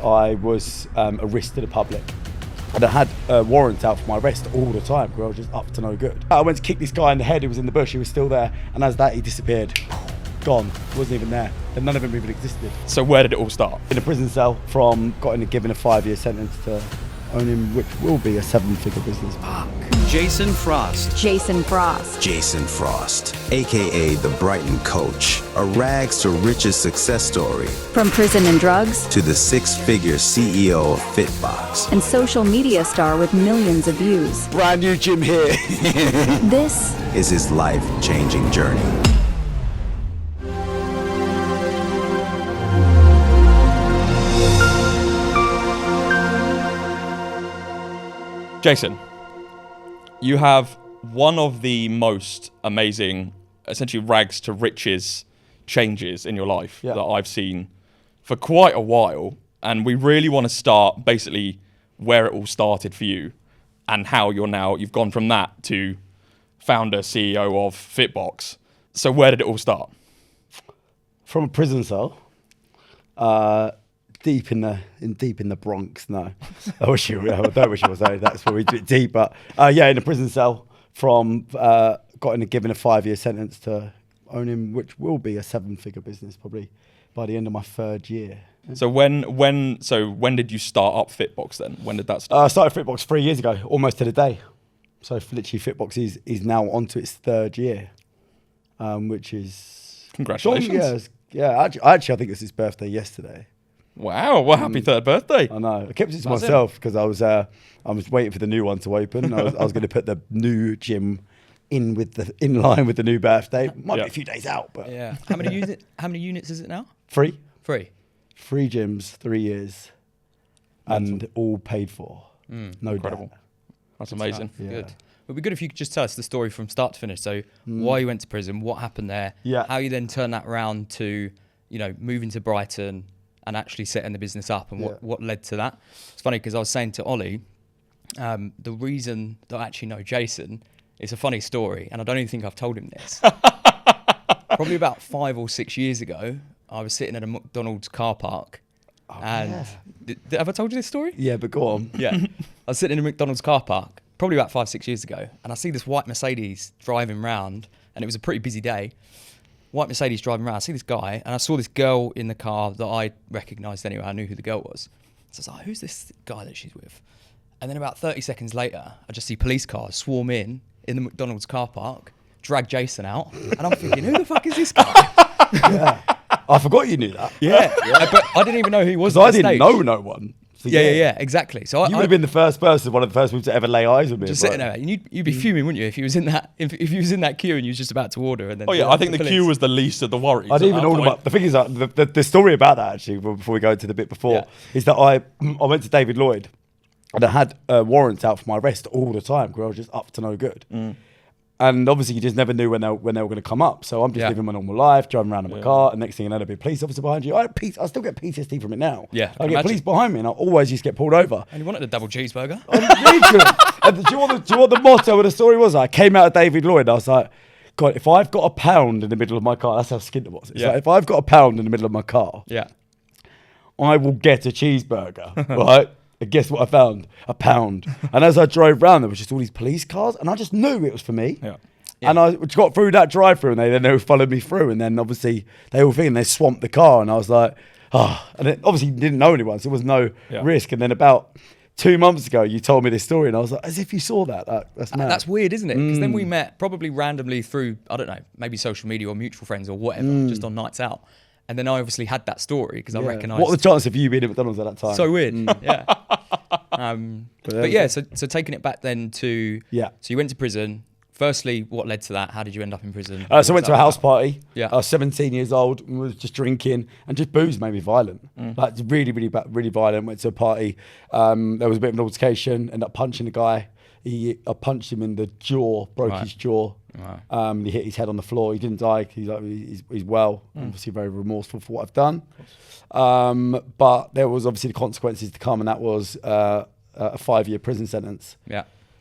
I was a risk to the public. And I had warrants out for my arrest all the time because I was just up to no good. I went to kick this guy in the head who was in the bush. He was still there. And as that, he disappeared. Gone. Wasn't even there. And none of them even existed. So where did it all start? In a prison cell given a 5-year sentence to owning, which will be a 7-figure business. Jason Frost. Jason Frost. Jason Frost, aka the Brighton coach, a rags to riches success story. From prison and drugs to the 6-figure CEO of Fitbox. and social media star with millions of views. Brand new gym here. This Is his life-changing journey. Jason, you have one of the most amazing, essentially rags to riches changes in your life that I've seen for quite a while. And we really want to start basically where it all started for you and how you've gone from that to founder, CEO of Fitbox. So where did it all start? From a prison cell. Deep in the Bronx. No, I don't wish it was. That's probably a bit deep, but in a prison cell. Given a 5-year sentence to owning, which will be a 7-figure business probably by the end of my 3rd year. So when did you start up Fitbox then? When did that start? I started Fitbox 3 years ago, almost to the day. So literally, Fitbox is now onto its 3rd year, which is Congratulations! Yeah. Actually, I think it's his birthday yesterday. Wow! Well, happy 3rd birthday! I know. I kept it to myself because I was waiting for the new one to open. I was going to put the new gym in line with the new birthday. Might be a few days out, but Yeah. How many units is it now? 3 3. 3 gyms, 3 years, and all paid for. No Incredible. debt. That's amazing. Yeah. Good. It would be good if you could just tell us the story from start to finish. So why you went to prison, what happened there, how you then turned that around to, moving to Brighton and actually setting the business up, and what led to that. It's funny because I was saying to Ollie, the reason that I actually know Jason is a funny story, and I don't even think I've told him this. Probably about 5 or 6 years ago, I was sitting at a McDonald's car park, and have I told you this story? Yeah, but go on. Yeah. I was sitting in a McDonald's car park, probably about 5-6 years ago, and I see this white Mercedes driving round, and it was a pretty busy day. White Mercedes driving around. I see this guy, and I saw this girl in the car that I recognised anyway. I knew who the girl was. So I was like, who's this guy that she's with? And then about 30 seconds later, I just see police cars swarm in the McDonald's car park, drag Jason out, and I'm thinking, who the fuck is this guy? I forgot you knew that. Yeah. But I didn't even know who he was. Because I didn't know no one. So Yeah, exactly. So you would have been the first person, one of the first people to ever lay eyes on me. just sitting there, and you'd be fuming, wouldn't you, if he was in that if he was in that queue and you was just about to order, and then I think the queue was the least of the worries. I didn't even order. The thing is, the story about that actually, before we go to the bit before, is that I went to David Lloyd, and I had warrants out for my arrest all the time because I was just up to no good. And obviously, you just never knew when they were going to come up. So I'm just living my normal life, driving around in my car, and next thing you know, there'll be a police officer behind you. I still get PTSD from it now. Yeah, I get police behind me, and I always used to get pulled over. And you wanted a double cheeseburger? And do you know what the motto of the story was? I came out of David Lloyd, and I was like, God, if I've got £1 in the middle of my car, that's how skint it was. It's like, if I've got £1 in the middle of my car, I will get a cheeseburger, right? And guess what I found? £1. And as I drove around, there was just all these police cars, and I just knew it was for me. And I got through that drive-through, and they followed me through, and then obviously they all thinking they swamped the car, and I was like, and it obviously didn't know anyone, so there was no risk. And then about 2 months ago, you told me this story, and I was like, as if you saw that. That's mad. That's weird, isn't it? Because then we met probably randomly through, I don't know, maybe social media or mutual friends or whatever, just on nights out. And then I obviously had that story because I recognised. What were the chances of you being at McDonald's at that time? So weird, So taking it back then to, so you went to prison. Firstly, what led to that? How did you end up in prison? So I went to a house party. Yeah. I was 17 years old and was just drinking, and just booze made me violent. Like really, really, really violent. Went to a party. There was a bit of an altercation. Ended up punching the guy. I punched him in the jaw, broke his jaw. He hit his head on the floor. He didn't die. He's well. Obviously very remorseful for what I've done. But there was obviously the consequences to come, and that was a 5-year prison sentence.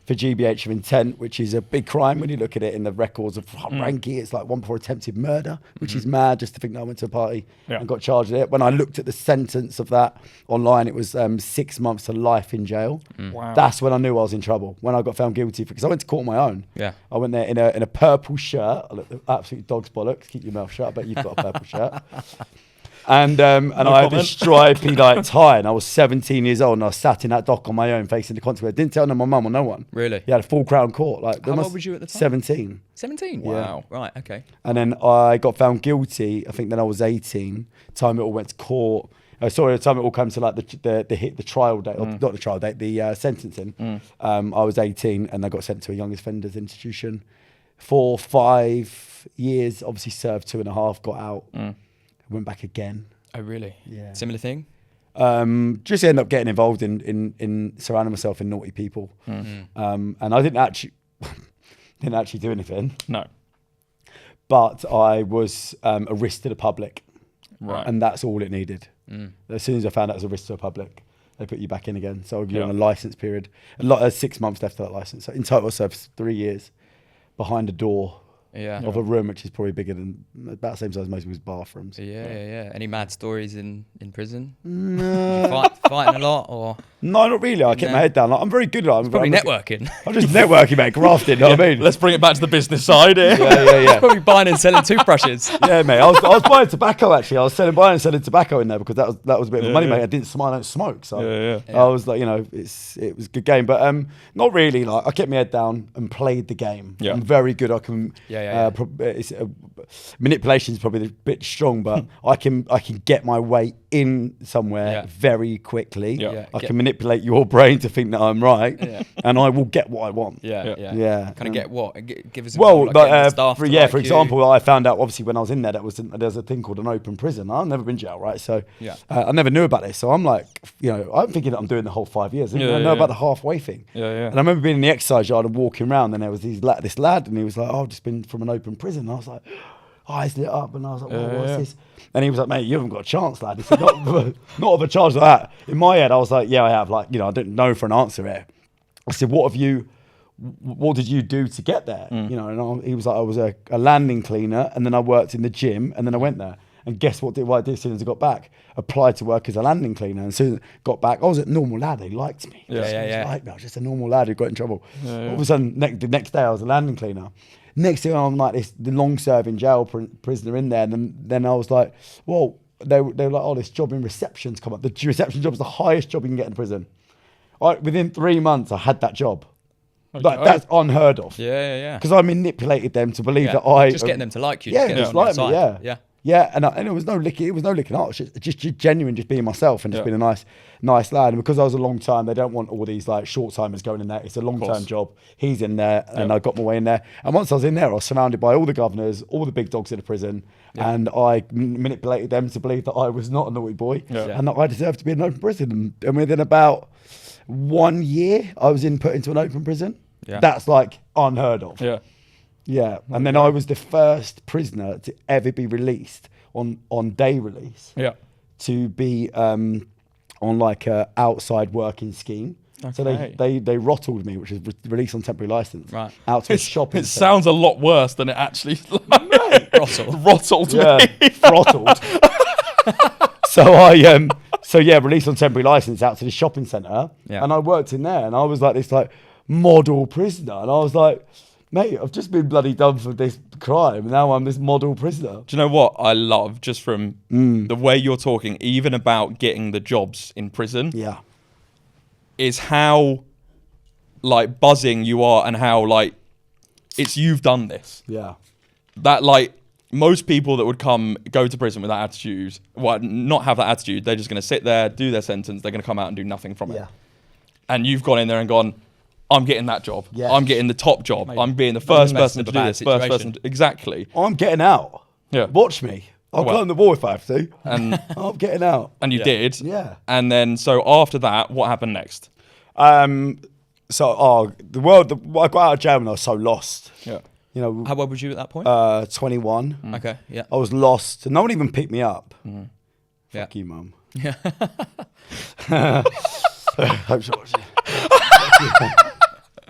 for GBH of intent, which is a big crime when you look at it in the records of ranking. It's like one for attempted murder, which is mad just to think that I went to a party and got charged with it. When I looked at the sentence of that online, it was 6 months to life in jail. Wow. That's when I knew I was in trouble, when I got found guilty, because I went to court on my own. Yeah. I went there in a purple shirt. I looked absolute dog's bollocks. Keep your mouth shut. I bet you've got a purple shirt. And I had this stripy like tie, and I was 17 years old, and I sat in that dock on my own, facing the consequence. Didn't tell my mum or no one. Really? Yeah, a full Crown Court. Like, how old was you at the time? 17. 17. Yeah. Wow. Right. Okay. And then I got found guilty. I think then I was 18. Time it all went to court. The time it all came to like the trial date, or not the trial date, the sentencing. I was 18, and I got sent to a young offenders institution for 5 years. Obviously served 2.5. Got out. Went back again. Oh, really? Yeah. Similar thing? Just ended up getting involved in surrounding myself in naughty people. And I didn't actually do anything. No. But I was a risk to the public. Right. And that's all it needed. As soon as I found out it was a risk to the public, they put you back in again. So you're on a license period. 6 months left of that license. So in total, I served 3 years behind a door. Of a room which is probably bigger than, about the same size as most people's bathrooms. Yeah. Any mad stories in prison? Fighting a lot, or? No, not really. I kept my head down. Like, I'm very good at it. Probably networking. I'm just networking, mate. Grafting, you know what I mean? Let's bring it back to the business side here. Yeah. Probably buying and selling toothbrushes. Yeah, bate. I was buying tobacco, actually. I was buying and selling tobacco in there because that was a bit of money, mate. I don't smoke. So I was like, it was a good game. But not really. Like, I kept my head down and played the game. Yeah. I'm very good. I can... manipulation is probably a bit strong, but I can get my way in somewhere very quickly. I can manipulate your brain to think that I'm right, and I will get what I want. Kind of get what? Give us. For example, I found out obviously when I was in there there's a thing called an open prison. I've never been to jail, right? So I never knew about this. So I'm like, I'm thinking that I'm doing the whole 5 years. I know about the halfway thing. And I remember being in the exercise yard and walking around, and there was this lad, and he was like, I've just been from an open prison. And I was like, eyes lit up, and I was like, what's this? And he was like, mate, you haven't got a chance, lad. He said, not of a charge like that. In my head, I was like, yeah, I have. Like, I didn't know for an answer here. I said, what did you do to get there? And he was like, I was a landing cleaner, and then I worked in the gym, and then I went there. And guess what I did as soon as I got back? Applied to work as a landing cleaner. And as soon as I got back, I was a normal lad. They liked me. I was just a normal lad who got in trouble. All of a sudden, the next day, I was a landing the next thing I'm like the long-serving jail prisoner in there. And then I was like, well, they were like, this job in reception's come up. The reception job is the highest job you can get in prison. Within 3 months, I had that job. Okay. Like, that's unheard of. Because I manipulated them to believe that I... Just getting them to like you. Just like me, Yeah, and it was no licking art. Just genuine, just being myself and just being a nice lad. And because I was a long time, they don't want all these like short timers going in there. It's a long term job. He's in there, and I got my way in there. And once I was in there, I was surrounded by all the governors, all the big dogs in the prison, and I manipulated them to believe that I was not a naughty boy and that I deserved to be in an open prison. And within about 1 year, I was put into an open prison. That's like unheard of. Yeah, and then I was the first prisoner to ever be released on day release. To be on like a outside working scheme. Okay. So they rottled me, which is released on temporary license. Right. Out to a shopping. It sounds a lot worse than it actually. Rottled me. Throttled. So released on temporary license out to the shopping centre, and I worked in there, and I was like this like model prisoner, and I was like, mate, I've just been bloody done for this crime, and now I'm this model prisoner. Do you know what I love, just from the way you're talking, even about getting the jobs in prison? Is how like buzzing you are, and how like you've done this. That like most people that would go to prison with that attitude, not have that attitude, they're just going to sit there, do their sentence, they're going to come out and do nothing from it. And you've gone in there and gone, I'm getting that job. Yes. I'm getting the top job. Mate, I'm being the first person to do this. First person. Exactly. I'm getting out. Watch me. I'll climb the wall if I have to. And I'm getting out. And you did. Yeah. And then, so after that, what happened next? I got out of jail when I was so lost. How old was you at that point? 21. Okay. Yeah. I was lost. No one even picked me up. Fuck you, mum. Hope she watches it.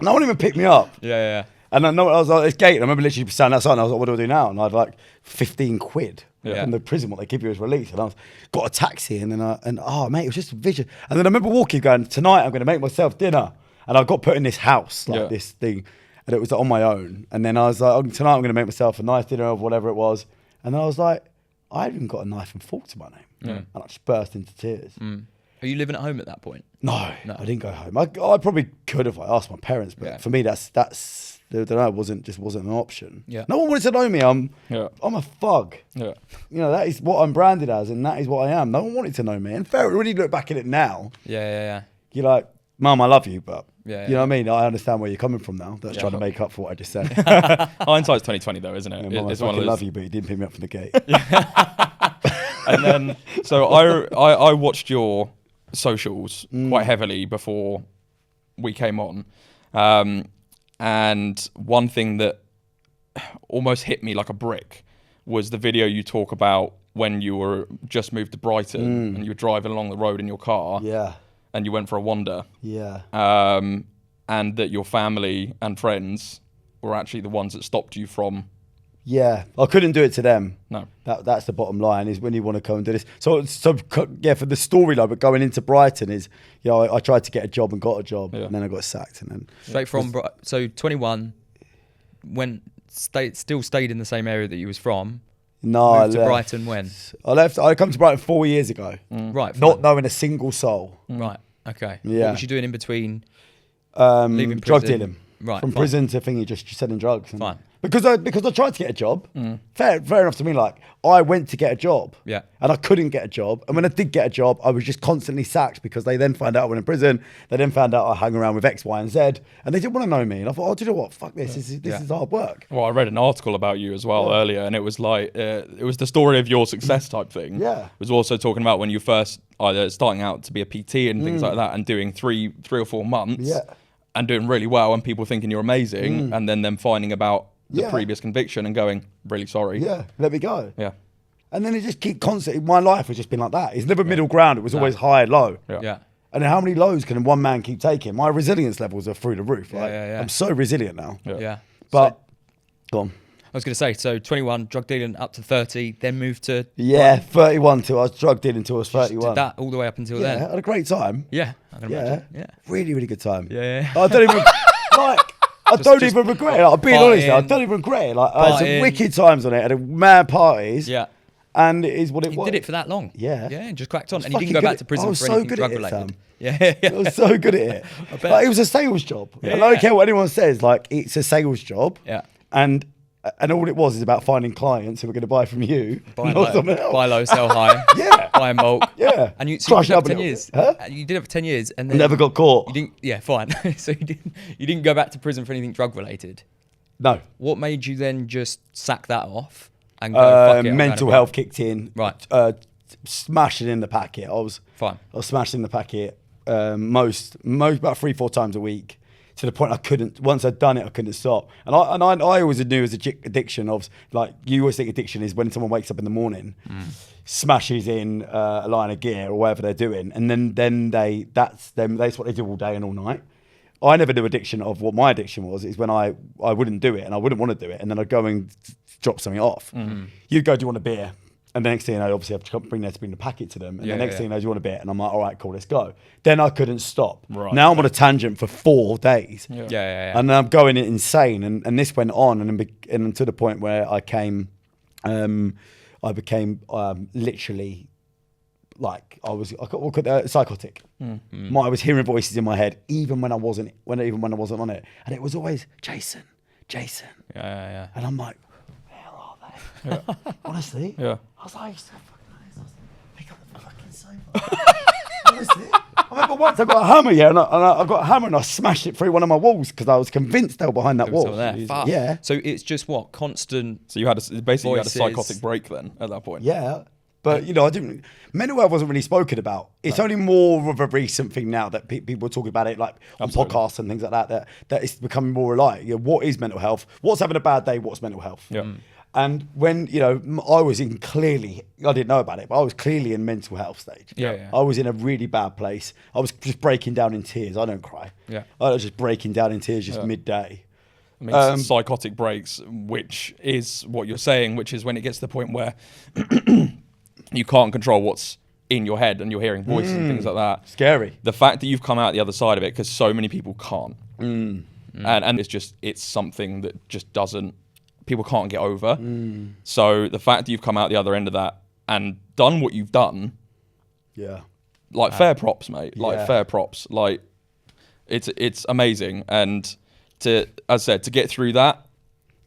No one even picked me up. Yeah. And I know I was like, this gate. And I remember literally standing outside and I was like, what do I do now? And I had like 15 quid from the prison, what they give you as release. And I got a taxi and then oh mate, it was just a vision. And then I remember walking going, tonight I'm going to make myself dinner. And I got put in this house, like this thing. And it was on my own. And then I was like, oh, tonight I'm going to make myself a nice dinner of whatever it was. And then I was like, I haven't even got a knife and fork to my name. And I just burst into tears. Are you living at home at that point? No, I didn't go home. I probably could have. I asked my parents, but for me, that's I don't know, wasn't an option. Yeah. No one wanted to know me. I'm a thug. Yeah. You know, that is what I'm branded as, and that is what I am. No one wanted to know me. And fair, when you look back at it now, you're like, Mum, I love you, but you know what I mean. I understand where you're coming from now. That's trying to make up for what I just said. Hindsight's 2020, though, isn't it? Yeah, Mum, I fucking love you, but you didn't pick me up from the gate. And then, so I watched your socials quite heavily before we came on, and one thing that almost hit me like a brick was the video you talk about when you were just moved to Brighton and you were driving along the road in your car, and you went for a wander, and that your family and friends were actually the ones that stopped you from. Yeah, I couldn't do it to them. No, that's the bottom line. Is when you want to come and do this. So for the storyline, but going into Brighton is, I tried to get a job and got a job, and then I got sacked, and then straight from so 21, still stayed in the same area that you was from. No, I left to Brighton when? I left. I come to Brighton 4 years ago. Right, not knowing a single soul. Right, okay. Yeah. What was you doing in between? Leaving prison? Drug dealing. Right, from prison to thingy, just selling drugs. Fine. Because I tried to get a job. Fair enough to me. Like, I went to get a job. Yeah. And I couldn't get a job. And when I did get a job, I was just constantly sacked because they then found out I went in prison. They then found out I hung around with X, Y, and Z. And they didn't want to know me. And I thought, do you know what? Fuck this. This is hard work. Well, I read an article about you as well earlier, and it was like, it was the story of your success type thing. Yeah. It was also talking about when you first either starting out to be a PT and things like that and doing three or 4 months. Yeah. And doing really well and people thinking you're amazing and then them finding about the previous conviction and going, really sorry. Yeah, let me go. Yeah. And then it just keep constantly, my life has just been like that. It's never middle ground. It was always high, low. Yeah. And then how many lows can one man keep taking? My resilience levels are through the roof. Like, I'm so resilient now. Yeah. But, go on. I was going to say, so 21, drug dealing up to 30, then moved to... 31 till I was drug dealing until I was 31. Did that all the way up until then? Yeah, I had a great time. Yeah, I can imagine. Yeah. Really, really good time. Yeah. I don't even... I don't even regret it. I'm being honest now. I don't even regret it. Like, I had some wicked times on it. I had mad parties. Yeah. And it is what it was. You did it for that long. Yeah. Yeah, and just cracked on. And you didn't go back to prison for anything drug related. Yeah. I was so good at it. Like, it was a sales job. I don't care what anyone says. Like, it's a sales job. Yeah. And all it was is about finding clients who were going to buy from you. Buy low, sell high. Buy in bulk. Yeah. And you did it for 10 years. Huh? You did it for 10 years and then never got caught. You didn't. Yeah, fine. So you didn't go back to prison for anything drug related. No. What made you then just sack that off and go? Fuck it, mental health kicked in. Right. Smashing in the packet. I was smashing the packet most about 3-4 times a week. To the point I couldn't. Once I'd done it, I couldn't stop. And I always knew as addiction of, like, you always think addiction is when someone wakes up in the morning, smashes in a line of gear or whatever they're doing, and then that's what they do all day and all night. I never knew addiction of what my addiction was. Is when I wouldn't do it and I wouldn't want to do it, and then I'd go and drop something off. You'd go, do you want a beer? And the next thing you know, obviously I have to bring the packet to them. And the next thing you know, do you want a bit? And I'm like, all right, cool, let's go. Then I couldn't stop. Right. Now I'm on a tangent for 4 days. Yeah. And I'm going insane. And this went on and to the point where I became literally, like, I got psychotic. I was hearing voices in my head, even when I wasn't on it. And it was always, Jason. Yeah. And I'm like, Yeah. Honestly, yeah. I was like, pick up the fucking sofa. Honestly, I remember once I got a hammer, and I got a hammer and I smashed it through one of my walls because I was convinced they were behind that wall. Yeah. So it's just what constant. So you had basically you had a psychotic break then at that point. Yeah. But, mental health wasn't really spoken about. It's only more of a recent thing now that people are talking about it, like on podcasts and things like that it's becoming more like, what is mental health? What's having a bad day? What's mental health? Yeah. And when, I was I didn't know about it, but I was clearly in mental health stage. Yeah. I was in a really bad place. I was just breaking down in tears. I don't cry. Yeah. I was just breaking down in tears just midday. I mean, psychotic breaks, which is what you're saying, which is when it gets to the point where you can't control what's in your head and you're hearing voices and things like that. Scary. The fact that you've come out the other side of it, because so many people can't. And it's something that just people can't get over. So the fact that you've come out the other end of that and done what you've done, fair props, mate. Fair props. It's amazing. And as I said, to get through that.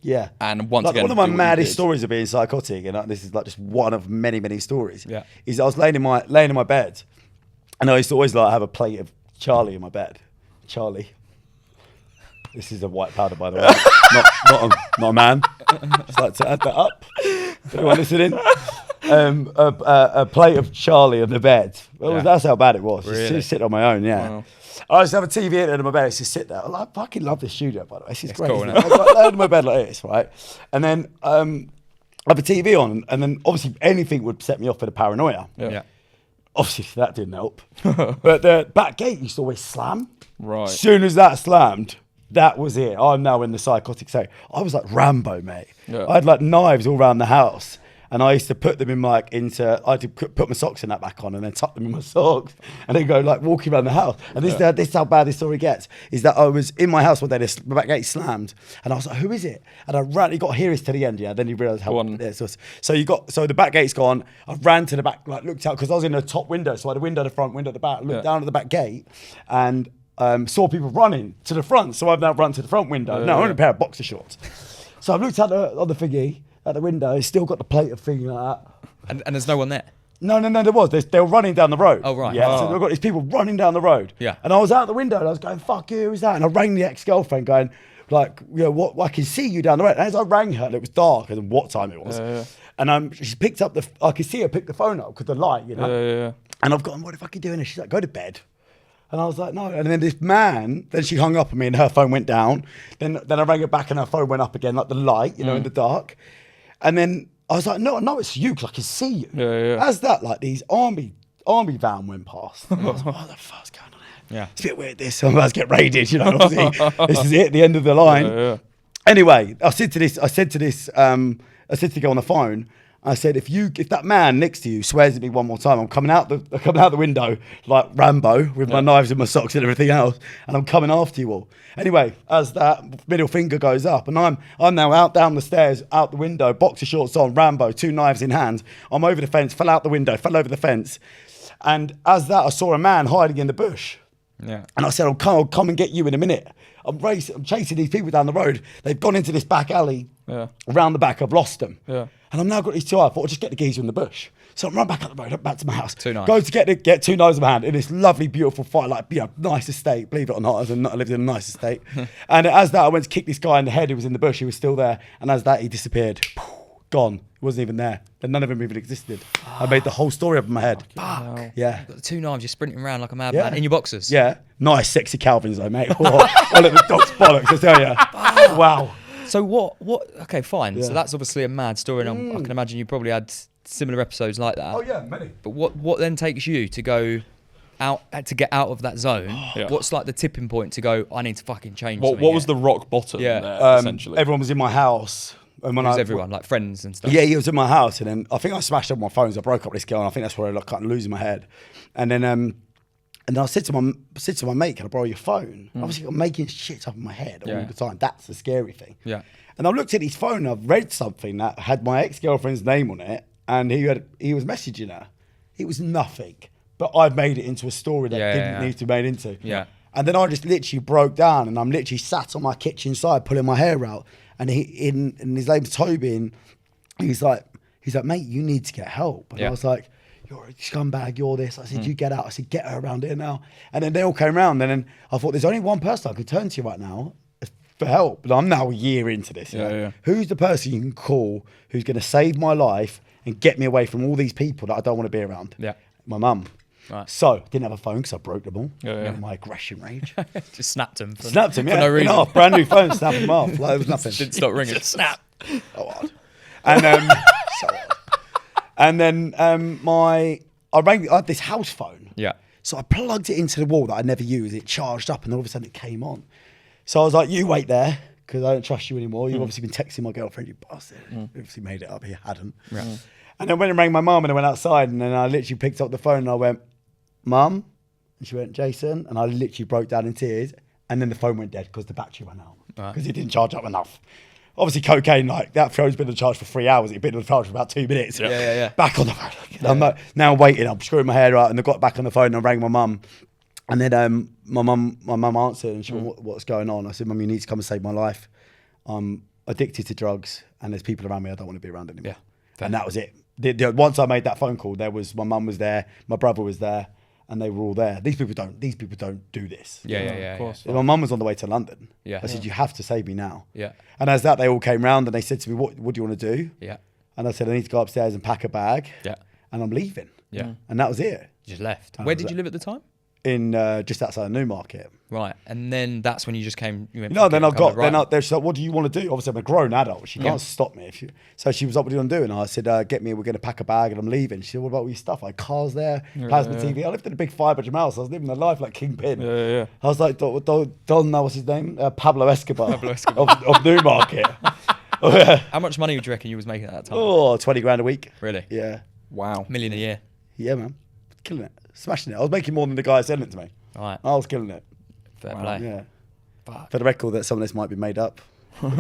Yeah. And once again, one of my maddest stories of being psychotic, and this is just one of many, many stories. Yeah. Is I was laying in my bed, and I used to always have a plate of Charlie in my bed. Charlie. This is a white powder, by the way. not a man. Just like to add that up. Anyone listening? A plate of Charlie on the bed. Well, that's how bad it was. Really? Just sitting on my own, yeah. Wow. I used to have a TV at the end of my bed. It's just sit there. I fucking love this studio, by the way. This is great. Cool, I got laid in my bed like this, right? And then I have a TV on, and then obviously anything would set me off with a paranoia. Yeah. Obviously that didn't help. But the back gate used to always slam. Right. As soon as that slammed, that was it. I'm now in the psychotic state. I was like Rambo, mate. Yeah. I had like knives all around the house. And I used to put them in I had to put my socks in that back on and then tuck them in my socks and then go like walking around the house. And this is how bad this story gets, is that I was in my house one day, the back gate slammed and I was like, who is it? And I ran, you got to hear this to the end, yeah? Then you realise how this was. So the back gate's gone. I ran to the back, like looked out, because I was in the top window. So I had a window at the front, window at the back, looked down at the back gate and saw people running to the front. So I've now run to the front window. Now I'm in a pair of boxer shorts. So I've looked out on the thingy, at the window, it's still got the plate of thing like that. And there's no one there? No, there was. They were running down the road. Oh, right. Yeah, so we've got these people running down the road. Yeah. And I was out the window and I was going, fuck you, who's that? And I rang the ex-girlfriend going, what, I can see you down the road. And as I rang her, and it was dark, and what time it was. And she picked up I could see her pick the phone up because the light, And I've gone, what the fuck are you doing? And she's like, go to bed. And I was like, no. And then this man, then she hung up on me and her phone went down. Then I rang her back and her phone went up again, like the light, in the dark. And then I was like, no, it's you, because I can see you. As that, like, these army van went past. And I was like, what the fuck's going on here? Yeah. It's a bit weird, this. I'm about to get raided, obviously. This is it, the end of the line. Anyway, I said to the guy on the phone, I said, if that man next to you swears at me one more time, I'm coming out the window like Rambo with my knives and my socks and everything else, and I'm coming after you all. Anyway, as that middle finger goes up, and I'm now out down the stairs, out the window, boxer shorts on, Rambo, 2 knives in hand. I'm over the fence, fell out the window, fell over the fence, and as that, I saw a man hiding in the bush. Yeah. And I said, I'll come and get you in a minute. I'm chasing these people down the road. They've gone into this back alley around the back. I've lost them. Yeah. And I've now got these 2 eyes. I thought I'll just get the geezer in the bush. So I'm run back up the road, back to my house. 2 knives. Go to get 2 knives in my hand in this lovely, beautiful fight, nice estate. Believe it or not, I lived in a nice estate. And as that, I went to kick this guy in the head who was in the bush. He was still there. And as that, he disappeared. Gone. He wasn't even there. And none of them even existed. I made the whole story up in my head. Fuck. Yeah. You've got the 2 knives, you're sprinting around like a madman in your boxers. Yeah. Nice, sexy Calvins though, mate. I'll let the dog's bollocks, I tell you. Wow. So what? Okay, fine. Yeah. So that's obviously a mad story, and I can imagine you probably had similar episodes like that. Oh yeah, many. But what then takes you to go out to get out of that zone? What's like the tipping point to go? I need to fucking change. What was the rock bottom? Yeah, there, essentially. Everyone was in my house. And when everyone, like friends and stuff. Yeah, he was in my house, and then I think I smashed up my phones. I broke up with this girl, and I think that's where I kind of losing my head. And then I said to my mate, "Can I borrow your phone?" Obviously, I'm making shit up in my head all the time. That's the scary thing. Yeah. And I looked at his phone, and I've read something that had my ex-girlfriend's name on it, and he was messaging her. It was nothing, but I've made it into a story that didn't need to be made into. Yeah. And then I just literally broke down, and I'm literally sat on my kitchen side pulling my hair out. And and his name's Toby, and he's like, mate, you need to get help. And I was like, you're a scumbag, you're this. I said, you get out. I said, get her around here now. And then they all came around, and then I thought, there's only one person I could turn to right now for help. But I'm now a year into this. Who's the person you can call who's going to save my life and get me away from all these people that I don't want to be around? Yeah. My mum. Right. So I didn't have a phone because I broke them all. My aggression rage. Just snapped him. Snapped him, for no reason. Brand new phone, snapped him off. Like it was nothing. Didn't stop ringing. Just snap. Oh, And so odd. And then I had this house phone. Yeah. So I plugged it into the wall that I never used. It charged up, and all of a sudden it came on. So I was like, "You wait there, because I don't trust you anymore. You've obviously been texting my girlfriend, you bastard." Obviously made it up. He hadn't. Right. And then went and rang my mum, and I went outside, and then I literally picked up the phone and I went, "Mum," and she went, "Jason," and I literally broke down in tears. And then the phone went dead because the battery ran out because it didn't charge up enough. Obviously, cocaine, like that phone's been on charge for 3 hours. It'd been on charge for about 2 minutes. Yeah. Back on the phone. I'm like, now waiting. I'm screwing my hair out, and I got back on the phone and I rang my mum. And then my mum answered, and she went, "What's going on?" I said, "Mum, you need to come and save my life. I'm addicted to drugs, and there's people around me I don't want to be around anymore." Yeah, and that was it. Once I made that phone call, my mum was there, my brother was there, and they were all there. These people don't do this. Yeah. Of course. My mum was on the way to London. Yeah. I said, "You have to save me now." Yeah. And as that, they all came round and they said to me, "What do you want to do?" Yeah. And I said, "I need to go upstairs and pack a bag." Yeah. And I'm leaving. Yeah. And that was it. You just left. Where did you live at the time? In just outside of Newmarket. Right. And then that's when you just came. You went, No, then "Fuck it, I've I'll got. come to Brighton." Then she's like, "What do you want to do?" Obviously, I'm a grown adult. She can't stop me. So she was like, "What do you want to do?" And I said, "Get me. We're going to pack a bag, and I'm leaving." She said, "What about all your stuff? Like cars there, plasma TV." I lived in a big 500 house. I was living a life like Kingpin. Yeah. I was like Don. What's his name? Pablo Escobar. of Newmarket. How much money would you reckon you was making at that time? Oh, 20 grand a week. Really? Yeah. Wow. $1 million a year. Yeah, man. Killing it. Smashing it. I was making more than the guy selling it to me. All right. I was killing it. Fair play. Yeah. Fuck. For the record, that some of this might be made up. This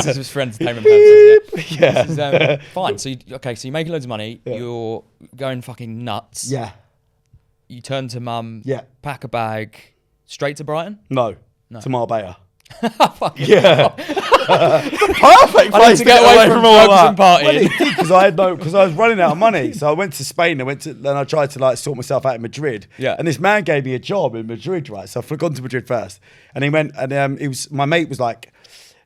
is just for entertainment purposes. Yeah. This is, fine. So so you're making loads of money. Yeah. You're going fucking nuts. Yeah. You turn to mum. Yeah. Pack a bag. Straight to Brighton. No. To Marbella. Fucking Yeah. Perfect I need to get away from all drugs and Well, partying. it did because I was running out of money. So I went to Spain. Then I tried to like sort myself out in Madrid. Yeah. And this man gave me a job in Madrid, right? So I've gone to Madrid first, and he went, and my mate was like,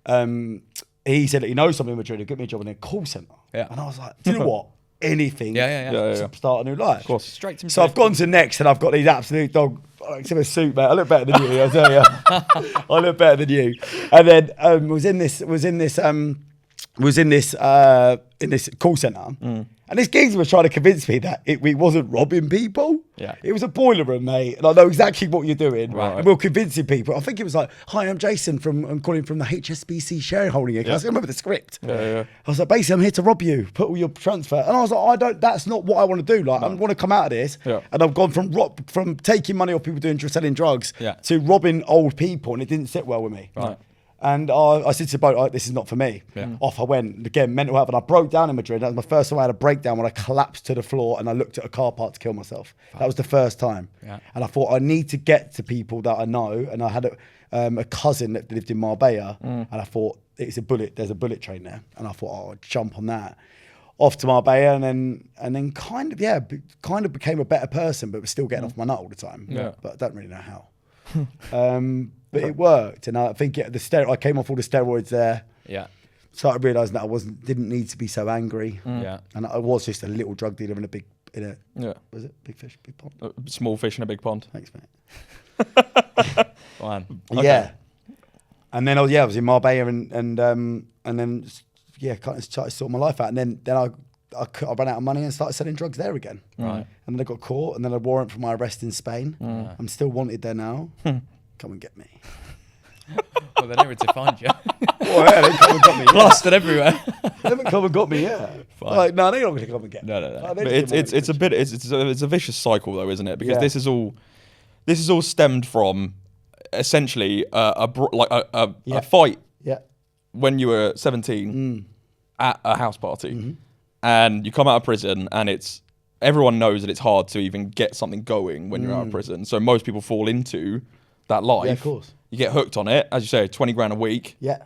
he said that he knows something in Madrid. He'll get me a job in a call center. Yeah. And I was like, do you know what? Anything. Yeah. To start a new life. Of course. Straight to So I've gone to Next, and I've got these absolute dog. Except a suit, mate. I look better than you. I tell you, I look better than you. And then was in this call center, and this geezer was trying to convince me that it wasn't robbing people. Yeah. It was a boiler room, mate, and I know exactly what you're doing. Right. And we're convincing people. I think it was like, "Hi, I'm Jason I'm calling from the HSBC shareholding account." I remember the script. Yeah. I was like, basically, I'm here to rob you, put all your transfer. And I was like, that's not what I want to do. Like, I want to come out of this. Yeah. And I've gone from taking money off people selling drugs to robbing old people, and it didn't sit well with me. Right. And I said to the boat, "This is not for me." Yeah. Off I went. Again, mental health. And I broke down in Madrid. That was my first time I had a breakdown when I collapsed to the floor and I looked at a car park to kill myself. That was the first time. Yeah. And I thought, I need to get to people that I know. And I had a cousin that lived in Marbella. And I thought, there's a bullet train there. And I thought, I'll jump on that. Off to Marbella, and then kind of became a better person, but was still getting off my nut all the time. Yeah. But I don't really know how. But it worked, and I think I came off all the steroids there. Yeah. Started realising that I didn't need to be so angry. Yeah. And I was just a little drug dealer in was it big fish, big pond? Small fish in a big pond. Thanks, mate. Fine. Okay. Yeah. And then I was in Marbella, and then kind of started sorting my life out, and then I ran out of money and started selling drugs there again. Right. And then I got caught, and then a warrant for my arrest in Spain. I'm still wanted there now. Come and get me. Well, they know where to find you. Oh, yeah, they come and got me. Plastered everywhere. They haven't come and got me yet. Like, no, they're not going to come and get me. No. Like, But it's a vicious cycle though, isn't it? Because Yeah. this is all stemmed from essentially a fight Yeah. when you were 17 at a house party, and you come out of prison, and everyone knows that it's hard to even get something going when you're out of prison. So most people fall into that life. Yeah, of course. You get hooked on it, as you say, 20 grand a week. Yeah.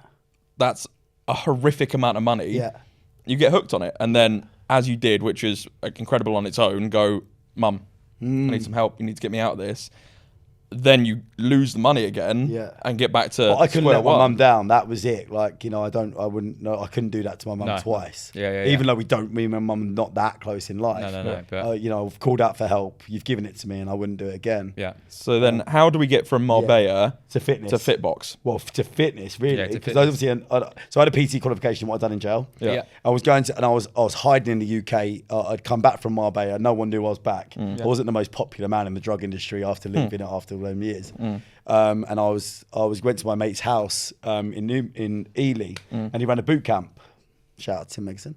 That's a horrific amount of money. Yeah. You get hooked on it, and then as you did, which is incredible on its own, go, "Mum, I need some help. You need to get me out of this." then you lose the money again and get back to I couldn't let square my one. mum down. That was it. Like, you know, I couldn't do that to my mum twice. Even though me and my mum are not that close in life. No. But you know, I've called out for help. You've given it to me and I wouldn't do it again. Yeah. So then how do we get from Marbella to fitness? To Fitbox? Well, to fitness, really. Because fitness. so I had a PT qualification, what I'd done in jail. Yeah. I was going to, and I was hiding in the UK. I'd come back from Marbella. No one knew I was back. I wasn't the most popular man in the drug industry after leaving it after all them years. And I went to my mate's house in Ely, and he ran a boot camp. Shout out to Tim Megson.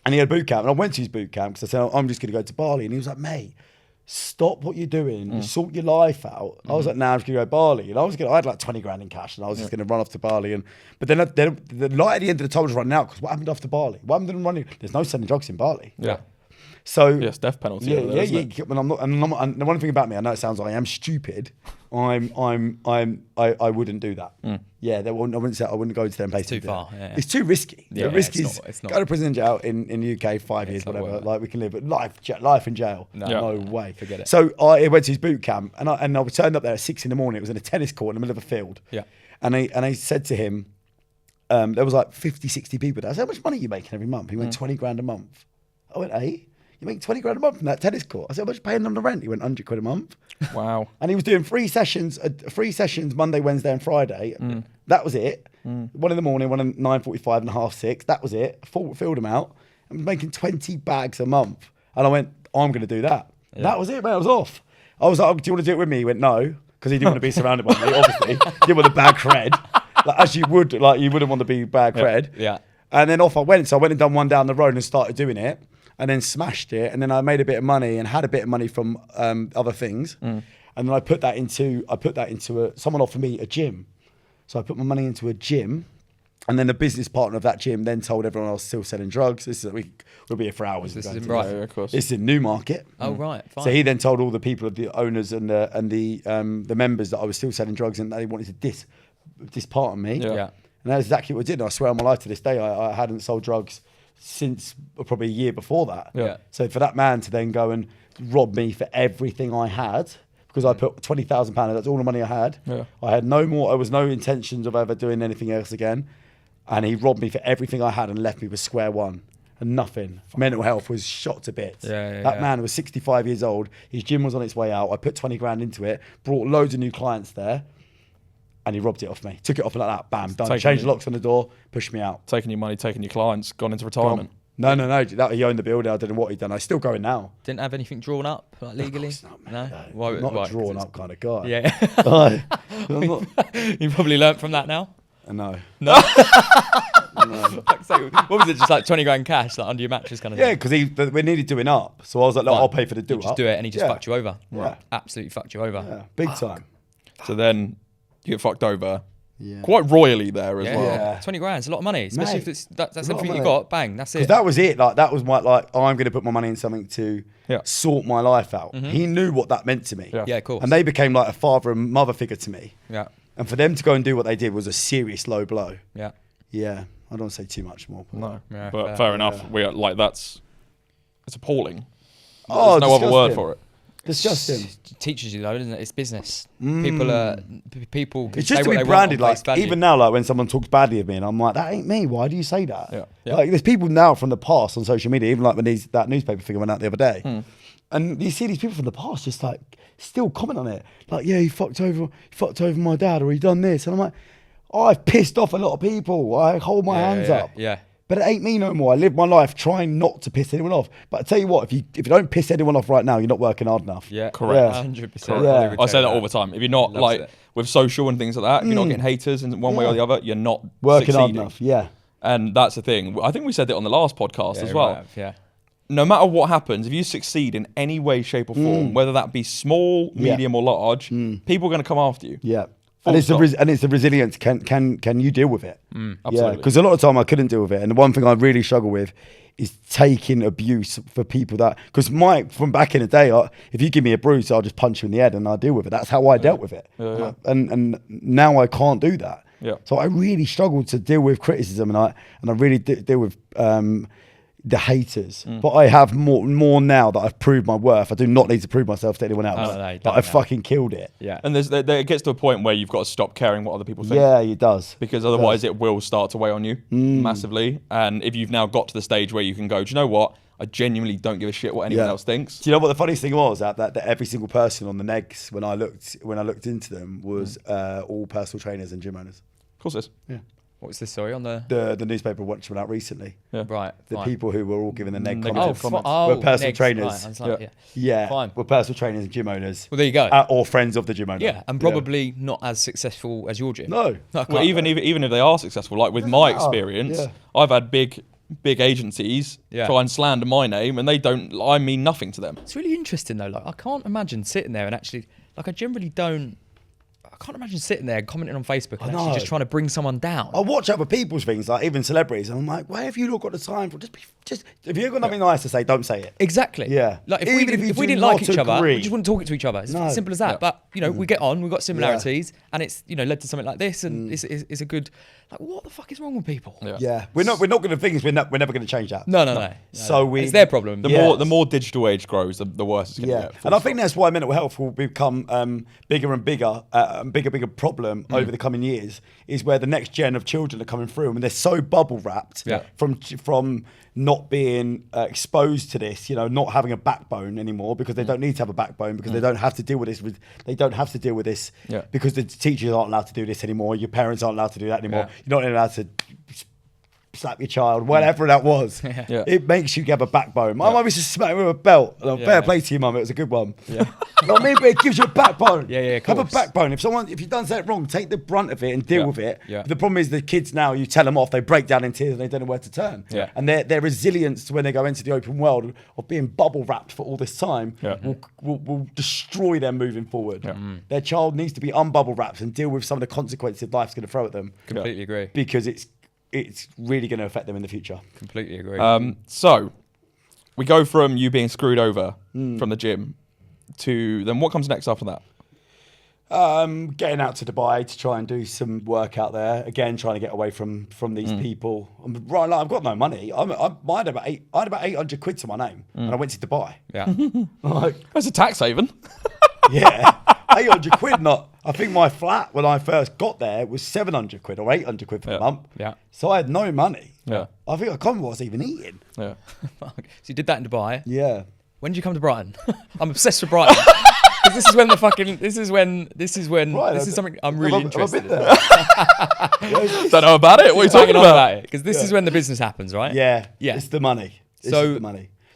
And he had a boot camp, and I went to his boot camp because I said, I'm just going to go to Bali. And he was like, mate, stop what you're doing and sort your life out. I was like, nah, I'm just going to go to Bali. And I had like 20 grand in cash, and I was just going to run off to Bali. But then the light at the end of the tunnel was running out, because what happened after Bali? What happened to them running? There's no selling drugs in Bali. Yeah. So yes, death penalty. Yeah. When and the one thing about me, I know it sounds like I am stupid. I wouldn't do that. Yeah, I wouldn't go to them places. It's too far. Yeah. It's too risky. Yeah, the risk it's not. Go to prison and jail in the UK 5 years, whatever. Like we can live, but life in jail. No way. Forget it. So I went to his boot camp, and I turned up there at 6 a.m. It was in a tennis court in the middle of a field. Yeah. And I said to him, there was like 50, 60 people there. I said, how much money are you making every month? He went 20 grand a month. I went, hey, you make 20 grand a month from that tennis court. I said, how much are you paying on the rent? He went, 100 quid a month. Wow. And he was doing 3 sessions Monday, Wednesday and Friday. That was it. One in the morning, one at 9:45 and 6:30. That was it. Filled him out. I was making 20 bags a month. And I went, I'm going to do that. Yeah. That was it, mate. I was off. I was like, oh, do you want to do it with me? He went, no. Because he didn't want to be surrounded by me, obviously. He didn't want a bad cred. Like, as you would, like, you wouldn't want to be bad cred. Yeah. And then off I went. So I went and done one down the road and started doing it. And then smashed it, and then I made a bit of money and had a bit of money from other things, and then I put that into someone offered me a gym, so I put my money into a gym, and then the business partner of that gym then told everyone I was still selling drugs. We'll be here for hours. This is in Brighton, of course. This is in Newmarket. Oh right, fine. So he then told all the people, the owners and the members, that I was still selling drugs, and they wanted to disparton me. Yeah. And that's exactly what I did. And I swear on my life to this day, I hadn't sold drugs since probably a year before that. Yeah. So for that man to then go and rob me for everything I had, because I put £20,000, that's all the money I had. Yeah. I had no more. I was no intentions of ever doing anything else again, and he robbed me for everything I had and left me with square one and nothing. Mental health was shot to bits. That man was 65 years old. His gym was on its way out. I put 20 grand into it, brought loads of new clients there. And he robbed it off me. Took it off like that. Bam, done. Changed the locks on the door, pushed me out. Taking your money, taking your clients, gone into retirement. No. He owned the building. I don't know what he'd done. I'm still going now. Didn't have anything drawn up, like, legally? Of course not, man. No? Why, not a drawn up kind of guy. Yeah. You probably learnt from that now? No. No. So, what was it? Just like 20 grand cash, like under your mattress kind of thing? Yeah, because we needed doing up. So I was like, look, I'll pay for the do up. Just do it, and he just fucked you over. Yeah. Absolutely fucked you over. Yeah, big time. So then you get fucked over. Yeah. Quite royally there as well. Yeah. 20 grand is a lot of money, especially if that's everything you got. Bang, that's it. Because that was it. Like that was my I'm going to put my money in something to sort my life out. He knew what that meant to me. Yeah, of course. And they became like a father and mother figure to me. Yeah. And for them to go and do what they did was a serious low blow. Yeah. Yeah. I don't want to say too much more. No. Yeah, but fair enough. We are like it's appalling. Oh, there's no other word for it. Disgusting. It teaches you though, doesn't it? It's business. People. It's just to be branded like. Even now, like when someone talks badly of me, and I'm like, that ain't me. Why do you say that? Yeah. Like there's people now from the past on social media, even like when that newspaper figure went out the other day, and you see these people from the past just like still comment on it, like, yeah, he fucked over my dad, or he done this, and I'm like, oh, I've pissed off a lot of people. I hold my hands up. Yeah. But it ain't me no more. I live my life trying not to piss anyone off. But I tell you what, if you don't piss anyone off right now, you're not working hard enough. Yeah, correct. 100%. Yeah. I say that all the time. If you're not like with social and things like that, if you're not getting haters in one way or the other, you're not working succeeding. hard enough. Yeah. And that's the thing. I think we said it on the last podcast as well. Right, yeah. No matter what happens, if you succeed in any way, shape, or form, whether that be small, medium, or large, people are going to come after you. Yeah. And it's the resilience. Can you deal with it? Absolutely. Yeah, because a lot of time I couldn't deal with it, and the one thing I really struggle with is taking abuse for people that. Because from back in the day, if you give me a bruise, I'll just punch you in the head and I'll deal with it. That's how I dealt with it. Yeah. And now I can't do that. Yeah. So I really struggle to deal with criticism, and I really deal with the haters. But I have more now that I've proved my worth. I do not need to prove myself to anyone else. No, but I've fucking killed it. Yeah. And it gets to a point where you've got to stop caring what other people think. Yeah, it does. Because otherwise it will start to weigh on you massively. And if you've now got to the stage where you can go, do you know what? I genuinely don't give a shit what anyone else thinks. Do you know what the funniest thing was? That every single person on the negs when I looked into them was all personal trainers and gym owners. Of course it is. Yeah. What was this, sorry, on the newspaper which went out recently? Yeah. Right. The people who were all giving the neg Negative comments comments. were personal negs, trainers. Right. Like, Yeah, were personal trainers and gym owners. Well, there you go. Or friends of the gym owner. Yeah, and probably not as successful as your gym. No. Well, even if they are successful, like with my experience, I've had big agencies try and slander my name, and I mean nothing to them. It's really interesting though. Like, I can't imagine sitting there and actually, like, I can't imagine sitting there and commenting on Facebook and actually just trying to bring someone down. I watch other people's things, like even celebrities, and I'm like, why have you not got the time for just if you've got nothing nice to say, don't say it. Exactly. Yeah. Like Even if if we you didn't do like not each other, we agree. just wouldn't talk to each other. It's as simple as that. But we get on. We've got similarities, and it's led to something like this, and it's a good. Like, what the fuck is wrong with people? Yeah. We're not going to think we're never going to change that. No. So it's their problem. The more digital age grows, the worse it's going to get. And I think that's why mental health will become bigger and bigger, bigger problem over the coming years. Is where the next gen of children are coming through, and they're so bubble wrapped from not being exposed to this, not having a backbone anymore, because they don't need to have a backbone, because they don't have to deal with this. They don't have to deal with this because the teachers aren't allowed to do this anymore. Your parents aren't allowed to do that anymore. You're not allowed to slap your child, whatever that was. It makes you have a backbone. My mum used to smack me with a belt. Fair play to you, mum. It was a good one. You know what I mean? But it gives you a backbone. Have a backbone. If you've done something wrong, take the brunt of it and deal with it. But the problem is the kids now, you tell them off, they break down in tears and they don't know where to turn. And their resilience to when they go into the open world of being bubble wrapped for all this time will destroy them moving forward. Their child needs to be unbubble wrapped and deal with some of the consequences life's going to throw at them. Completely agree. Because it's really going to affect them in the future. Completely agree. So we go from you being screwed over from the gym to then what comes next after that? Getting out to Dubai to try and do some work out there. Again, trying to get away from these people. I've got no money. I had about 800 quid to my name, and I went to Dubai. Yeah. That's a tax haven. Yeah. 800 quid, I think my flat when I first got there was 700 quid or 800 quid for the month. Yeah. So I had no money. Yeah. I think I can't remember what I was even eating. Yeah. So you did that in Dubai. Yeah. When did you come to Brighton? I'm obsessed with Brighton. Because this is when this is something I'm really interested in. Don't know about it. What are you talking about? Because this is when the business happens, right? Yeah. It's the money. So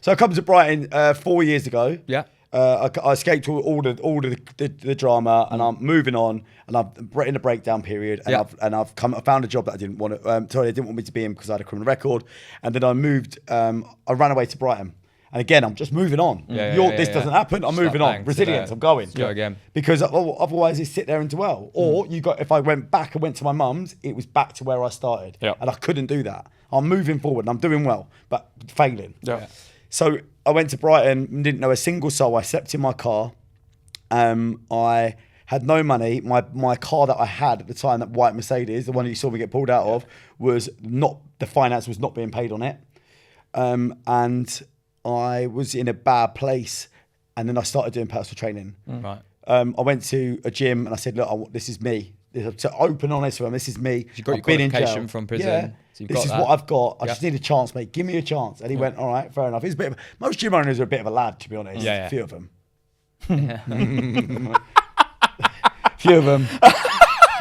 I come to Brighton 4 years ago. Yeah. I escaped all the drama, and I'm moving on, and I'm in a breakdown period, and I found a job that I didn't want to. They didn't want me to be in because I had a criminal record, and then I moved. I ran away to Brighton, and again I'm just moving on. This doesn't happen. I'm moving on. Resilience. I'm going. Go again. Because otherwise, it's sit there and dwell. Or if I went back and went to my mum's, it was back to where I started, and I couldn't do that. I'm moving forward, and I'm doing well, but failing. So I went to Brighton, didn't know a single soul. I slept in my car. I had no money. My car that I had at the time, that white Mercedes, the one you saw me get pulled out of, the finance was not being paid on it. And I was in a bad place. And then I started doing personal training. Right. I went to a gym and I said, look, this is me. To open honest with them, this is me. You got I've your been in qualification jail. from prison. Yeah. So this is what I've got. I just need a chance, mate. Give me a chance. And he went, all right, fair enough. He's a bit of most gym owners are a bit of a lad, to be honest. A few of them. Few of them.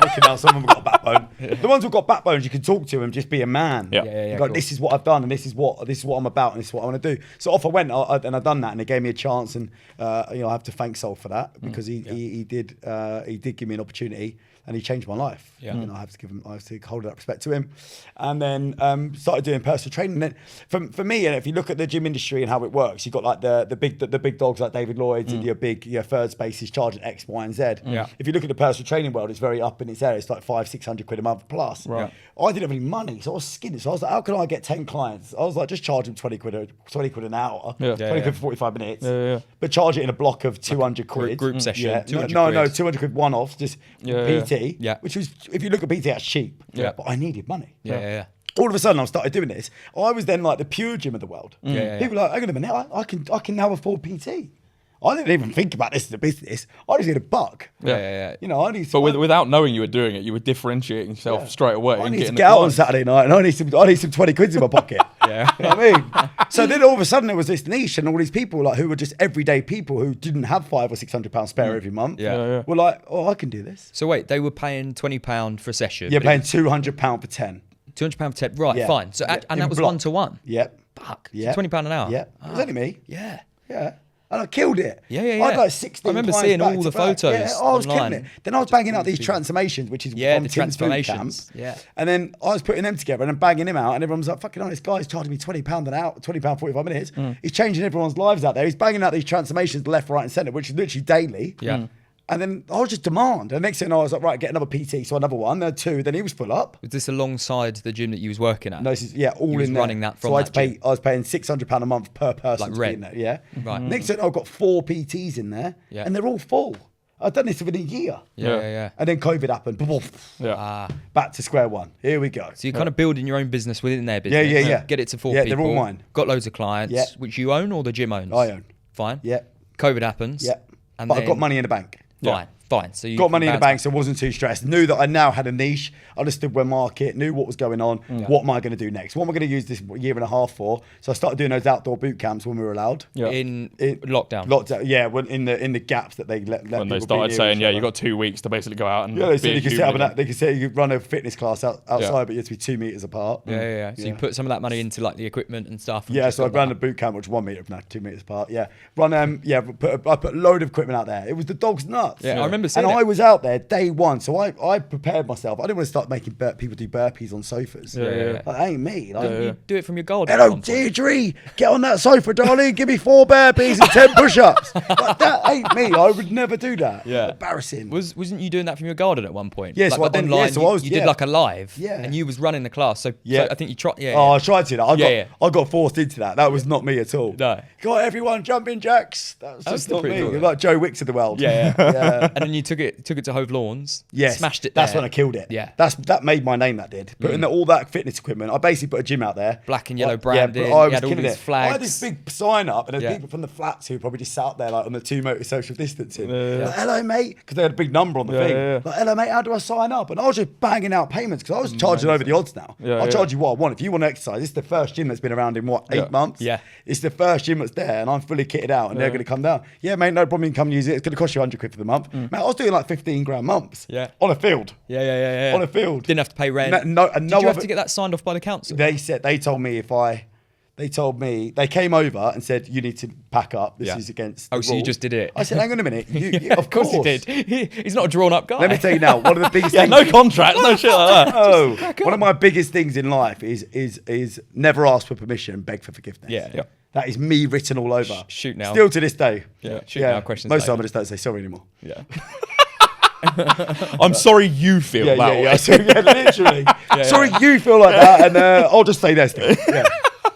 Looking out, some of them got a backbone. The ones who've got backbones, you can talk to and just be a man. Like, this is what I've done, and this is what I'm about, and this is what I want to do. So off I went, and I've done that, and it gave me a chance, and I have to thank Sol for that, because he did give me an opportunity, and he changed my life. And I have to hold that respect to him. And then started doing personal training. And then for me, and if you look at the gym industry and how it works, you've got like the big dogs like David Lloyd's and your big third spaces charging X, Y, and Z. If you look at the personal training world, it's very up in its area. It's like 500-600 quid a month plus. I didn't have any money, so I was skinny. So I was like, how can I get 10 clients? I was like, just charge them 20 quid an hour, 20 quid for 45 minutes, but charge it in a block of 200 quid. Group session. 200 no, 200 quid one-off, just PT. Yeah. Which was, if you look at PT, that's cheap. Yeah. But I needed money. Yeah. all of a sudden I started doing this. I was then like the pure gym of the world. People were like, hang on a minute, I can now afford PT. I didn't even think about this as a business. I just need a buck. You know, I need. But without knowing you were doing it, you were differentiating yourself straight away. I need to get out on Saturday night, and I need some 20 quid in my pocket. You know what I mean? So then all of a sudden there was this niche, and all these people like who were just everyday people who didn't have £500 or £600 spare every month. Were like, oh, I can do this. So wait, they were paying £20 for a session. Yeah, paying £200 for 10. £200 for 10. Right, fine. So and that was block. 1-to-1. Yep. Fuck. Yeah. So £20 an hour. Yeah. It was only me. Yeah. Yeah. And I killed it. Yeah. I had like 16 I remember clients seeing back all to the back. photos. Yeah, I was online. killing it. Then I was banging out these transformations, which is from the Tim's boot camp. transformations. Yeah. And then I was putting them together and then banging him out, and everyone was like, "Fucking hell, this guy's charging me £20 an hour, £20 45 minutes. He's changing everyone's lives out there. He's banging out these transformations left, right, and centre, which is literally daily." Yeah. And then I was just demand. And the next thing I was like, right, get another PT. So another one, then two. Then he was full up. Was this alongside the gym that you was working at? No, this is all You was in there. running that from so I that was paying £600 a month per person Like to rent. be in there. Yeah. Right. Next thing I've got 4 PTs in there, and they're all full. I've done this within a year. Yeah. And then COVID happened. Back to square one. Here we go. So you're kind of building your own business within their business. Yeah. Get it to 4 Yeah, people. they're all mine. Got loads of clients, which you own or the gym owns? I own. Fine. Yeah. COVID happens. Yeah. And But I've got money in the bank. Fine. So you got money in the bounce bank, so I wasn't too stressed. Knew that I now had a niche. Understood where market. Knew what was going on. What am I going to do next? What am I going to use this year and a half for? So I started doing those outdoor boot camps when we were allowed. in lockdown. Lockdown. Yeah. When in the gaps that they let When they people started be saying, near you each got 2 weeks to basically go out and other. Yeah, they said be you a could set up human they could say you could run a fitness class outside, but you have to be 2 meters apart. Yeah. So you put some of that money into like the equipment and stuff. And Yeah, just so I got ran that. the boot camp, which was 1 meter, no, 2 meters apart. Yeah, I put a load of equipment out there. It was the dog's nuts. Yeah, I remember seeing and it. I was out there day one, so I prepared myself. I didn't want to start making people do burpees on sofas. Yeah. Like, that ain't me. Like, You do it from your garden. at hello, one point. Deirdre, get on that sofa, darling. Give me 4 burpees and 10 push-ups. Like, that ain't me. I would never do that. Yeah. Embarrassing. Wasn't you doing that from your garden at one point? Yeah, Like, so I but did- online, yeah, so I was- you did yeah. like a live. Yeah. And you was running the class. So I think you tried. Oh, I tried to do that. Yeah. I got forced into that. That was not me at all. No. Got everyone jumping jacks. That was just not pretty me. cool. You're like Joe Wicks of the world. Yeah. Yeah. And then you took it to Hove Lawns. Yes, Smashed it there. That's when I killed it. Yeah. That made my name. That did. Putting all that fitness equipment. I basically put a gym out there. Black and yellow Yeah, branding. but I You was had all killing these it. flags. I had this big sign up, and there's Yeah. people from the flats who probably just sat up there like on the 2 meter social distancing. Like, hello, mate, because they had a big number on the thing. Like, hello, mate, how do I sign up? And I was just banging out payments because I was charging over the odds now. I'll charge you what I want. If you want to exercise, this is the first gym that's been around in 8 months. Yeah. It's the first gym that's there, and I'm fully kitted out, and they're going to come down. Yeah, mate, no problem. You can come use it. It's going to cost you 100 quid for the month. Mate, I was doing like 15 grand months. Yeah. On a field. Yeah. On a field. Didn't have to pay rent. And no Did you have other- to get that signed off by the council? they told me they came over and said you need to pack up. This is against. Oh, the so you rules. just did it? I said, hang on a minute. Of course he did. He's not a drawn up guy. Let me tell you now. One of the biggest things. no contracts, no shit like that. Oh, one of my biggest things in life is never ask for permission and beg for forgiveness. Yeah. That is me written all over. Shoot now. Still to this day. Shoot now, questions Most of later. the time I just don't say sorry anymore. Yeah. I'm sorry you feel that way. So, literally. Sorry you feel like that, and I'll just say this thing. Yeah.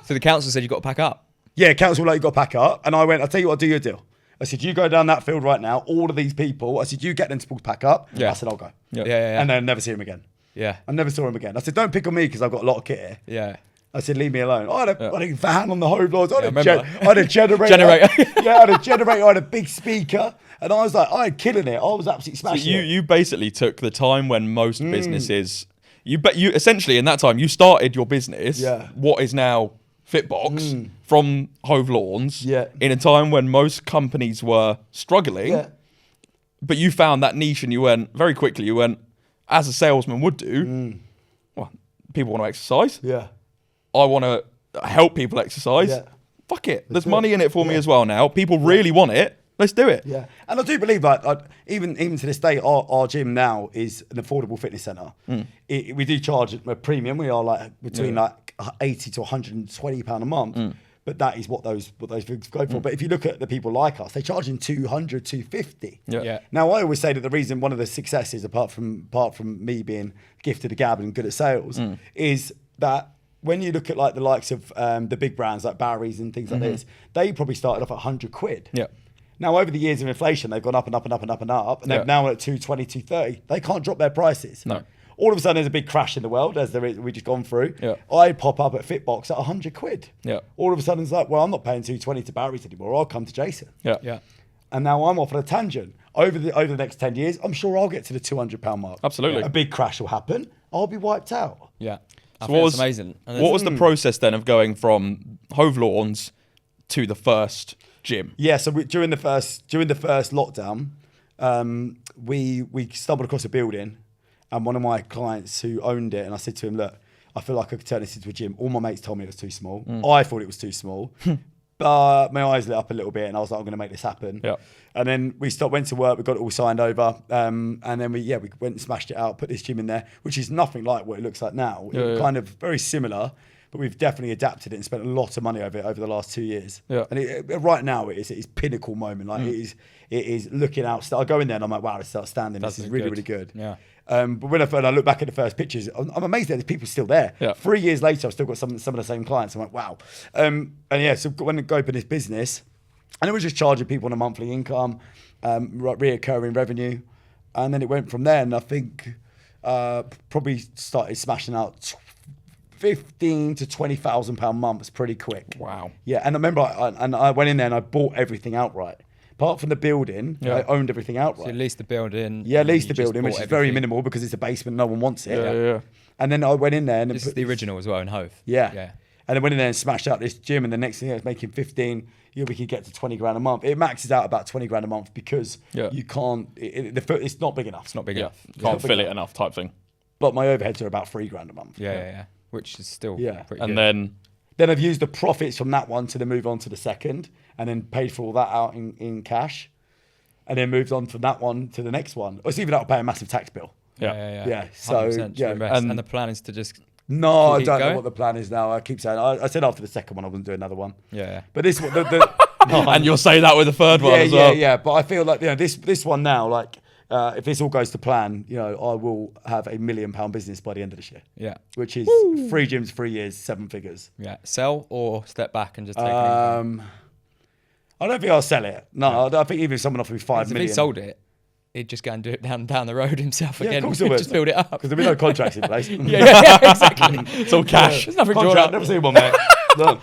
So the council said you got to pack up. Yeah, council were like, you got to pack up. And I went, I'll tell you what, I'll do your deal. I said, you go down that field right now, all of these people. I said, you get them to pack up. Yeah. I said, I'll go. Yeah. And then I never see him again. Yeah. I never saw him again. I said, don't pick on me because I've got a lot of kit here. Yeah. I said, leave me alone. I had a van on the Hove Lawns. I remember. had a generator. Generator. Yeah, I had a generator. I had a big speaker. And I was like, I had killing it. I was absolutely So smashing it. you basically took the time when most businesses, you essentially in that time you started your business, what is now Fitbox, from Hove Lawns, in a time when most companies were struggling, but you found that niche and you went, as a salesman would do, well, people want to exercise. Yeah. I want to help people exercise. Yeah. Fuck it. There's money in it for me as well now. People really want it. Let's do it. Yeah, and I do believe that even to this day, our gym now is an affordable fitness centre. We do charge a premium. We are like between like £80 to £120 a month. But that is what those things go for. But if you look at the people like us, they're charging £200, £250. Yeah. Now I always say that the reason, one of the successes, apart from me being gifted a gab and good at sales, is that when you look at like the likes of the big brands like Barry's and things like this, they probably started off at 100 quid. Yeah. Now, over the years of inflation, they've gone up and up and up and up and up, and they're now at 220, 230. They can't drop their prices. No. all of a sudden there's a big crash in the world as we just gone through. Yeah. I pop up at Fitbox at 100 quid. Yeah. All of a sudden it's like, well, I'm not paying 220 to Barry's anymore. I'll come to Jason. Yeah. Yeah. And now I'm off on a tangent. Over the next 10 years, I'm sure I'll get to the £200 mark. Absolutely. A big crash will happen. I'll be wiped out. Yeah. So what was amazing. And what was the process then of going from Hove Lawns to the first gym? Yeah, so during the first lockdown, we stumbled across a building, and one of my clients who owned it, and I said to him, look, I feel like I could turn this into a gym. All my mates told me it was too small. I thought it was too small. But my eyes lit up a little bit and I was like, I'm going to make this happen. Yeah. And then we went to work, we got it all signed over. And then we went and smashed it out, put this gym in there, which is nothing like what it looks like now. Kind of very similar, but we've definitely adapted it and spent a lot of money over it over the last 2 years. Yeah. And right now it is pinnacle moment. Like it is looking out. I go in there and I'm like, wow, it's outstanding. This is really, really good. Yeah. But when I look back at the first pictures, I'm amazed that there's people still there. Yeah. 3 years later, I've still got some of the same clients. I'm like, wow. So when I opened this business, and it was just charging people on a monthly income, reoccurring revenue, and then it went from there. And I think probably started smashing out 15 to 20,000 pound months pretty quick. Wow. Yeah, and I remember I went in there and I bought everything outright. Apart from the building, I owned everything outright. So leased the building. Yeah, leased the building, which is very minimal because it's a basement, no one wants it. Yeah. And then I went in there and This is the original as well in Hove. Yeah. And then went in there and smashed out this gym, and the next thing I was making 15. We could get to 20 grand a month. It maxes out about 20 grand a month because you can't. It's not big enough. It's not big enough. Can't fill it enough type thing. But my overheads are about 3 grand a month. Yeah. Which is still pretty And good. then I've used the profits from that one to then move on to the second, and then paid for all that out in cash, and then moved on from that one to the next one. Or even that'll pay a massive tax bill. Yeah. So 100% to invest. And the plan is to just no, I keep don't know going? what the plan is now. I keep saying I said after the second one I wouldn't do another one. Yeah. But this one, and you'll say that with the third one as well. Yeah. But I feel like this one now, like if this all goes to plan, I will have £1 million business by the end of this year. Yeah. Which is 3 gyms, 3 years, 7 figures. Yeah. Sell or step back and just take it. I don't think I'll sell it. No, I think even if someone offered me 5 If million. he sold it, he'd just go and do it down the road himself again. Of course he would. Just build it up. Because there'll be no contracts in place. Yeah, exactly. It's all cash. There's nothing drawn Contract, up. never seen one, mate. No.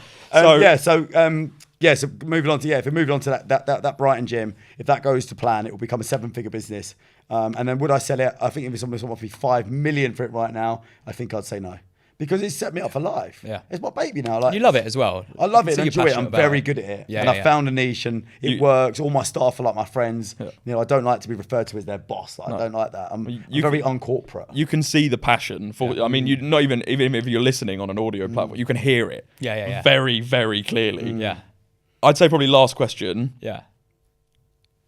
So moving on to if we moved on to that Brighton gym, if that goes to plan, it will become a 7-figure business. And then would I sell it? I think if someone offered me 5 million for it right now, I think I'd say no. Because it's set me up for life. Yeah. It's my baby now. Like, You love it as well. I love it So and you're enjoy it. passionate I'm about very it. good at it. Yeah, And I found a niche and it works. All my staff are like my friends. Yeah. I don't like to be referred to as their boss. I don't like that. I'm very uncorporate. You can see the passion for. I mean, you not even if you're listening on an audio platform, you can hear it. Yeah. Very, very clearly. Yeah. I'd say probably last question. Yeah.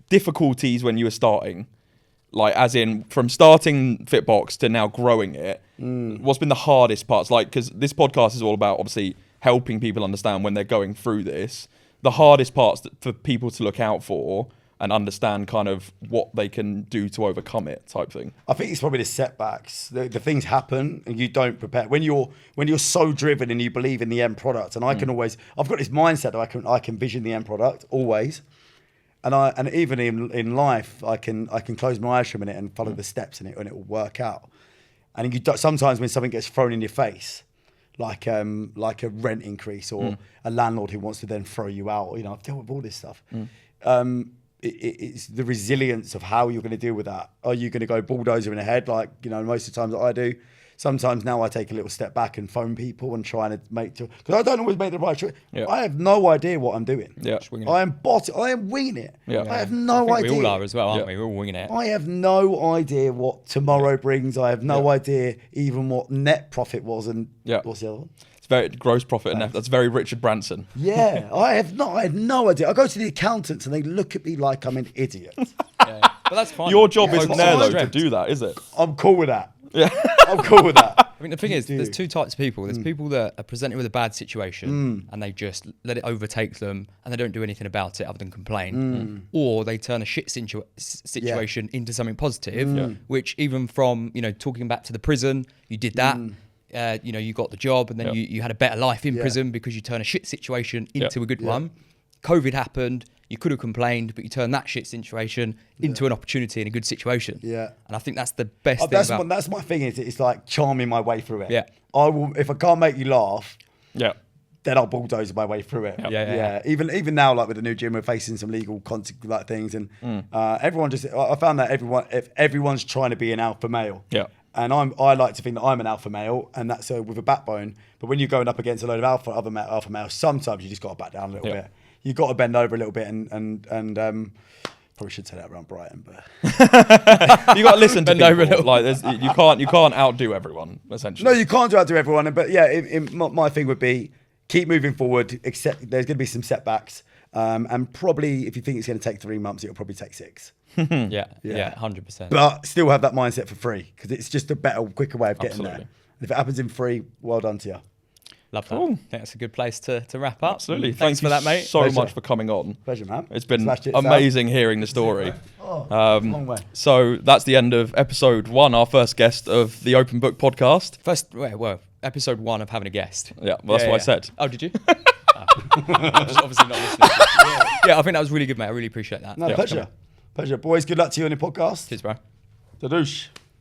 Difficulties when you were starting, like as in from starting Fitbox to now growing it. What's been the hardest parts? Like, because this podcast is all about obviously helping people understand when they're going through this. The hardest parts for people to look out for and understand kind of what they can do to overcome it, type thing. I think it's probably the setbacks. The things happen and you don't prepare. When you're so driven and you believe in the end product, and I've got this mindset that I can vision the end product always. And even in life, I can close my eyes for a minute and follow the steps in it, and it will work out. And sometimes when something gets thrown in your face, like a rent increase or a landlord who wants to then throw you out, I've dealt with all this stuff. It's the resilience of how you're going to deal with that. Are you going to go bulldozer in the head, like most of the times that I do? Sometimes now I take a little step back and phone people and try to because I don't always make the right choice. Yeah. I have no idea what I'm doing. Yeah. I am winging it. Yeah. I have no idea. We all are as well, aren't we? We're all winging it. I have no idea what tomorrow brings. I have no idea even what net profit was and what's the other one? It's very gross profit and that's very Richard Branson. Yeah, I have no idea. I go to the accountants and they look at me like I'm an idiot. But that's fine. Your job isn't Focus there on though strength. to do that, is it? I'm cool with that. Yeah. I'm cool with that. I mean, the thing is, there's two types of people. There's people that are presented with a bad situation and they just let it overtake them and they don't do anything about it other than complain. Or they turn a shit situation into something positive, which even from, talking back to the prison, you did that. You got the job and then you had a better life in prison because you turn a shit situation into a good one. COVID happened. you could have complained, but you turn that shit situation into an opportunity and a good situation. Yeah. And I think that's the best thing That's my thing, is it's like charming my way through it. Yeah. I will, if I can't make you laugh, Yeah. then I'll bulldoze my way through it. Yeah. Even now, like with the new gym, we're facing some legal like things, and everyone I found that if everyone's trying to be an alpha male. Yeah. And I like to think that I'm an alpha male, and that's with a backbone. But when you're going up against a load of alpha males, sometimes you just got to back down a little bit. You got to bend over a little bit, and probably should say that around Brighton, but you got to listen to people. Like you can't outdo everyone, essentially. No, you can't outdo everyone. But yeah, my thing would be keep moving forward. Except there's going to be some setbacks, and probably if you think it's going to take 3 months, it'll probably take 6. Yeah, 100%. But still have that mindset for free, because it's just a better, quicker way of getting there. And if it happens in 3, well done to you. Love that. Cool. I think that's a good place to wrap up. Absolutely. Thanks for that, mate. So much for coming on. Pleasure, man. It's been amazing hearing the story. Long way. So that's the end of episode 1, our first guest of the Open Book podcast. Episode 1 of having a guest. Yeah, well, that's what I said. Oh, did you? Obviously not listening. Yeah, I think that was really good, mate. I really appreciate that. No, pleasure. Pleasure. Boys, good luck to you on your podcast. Cheers, bro. Dadoosh.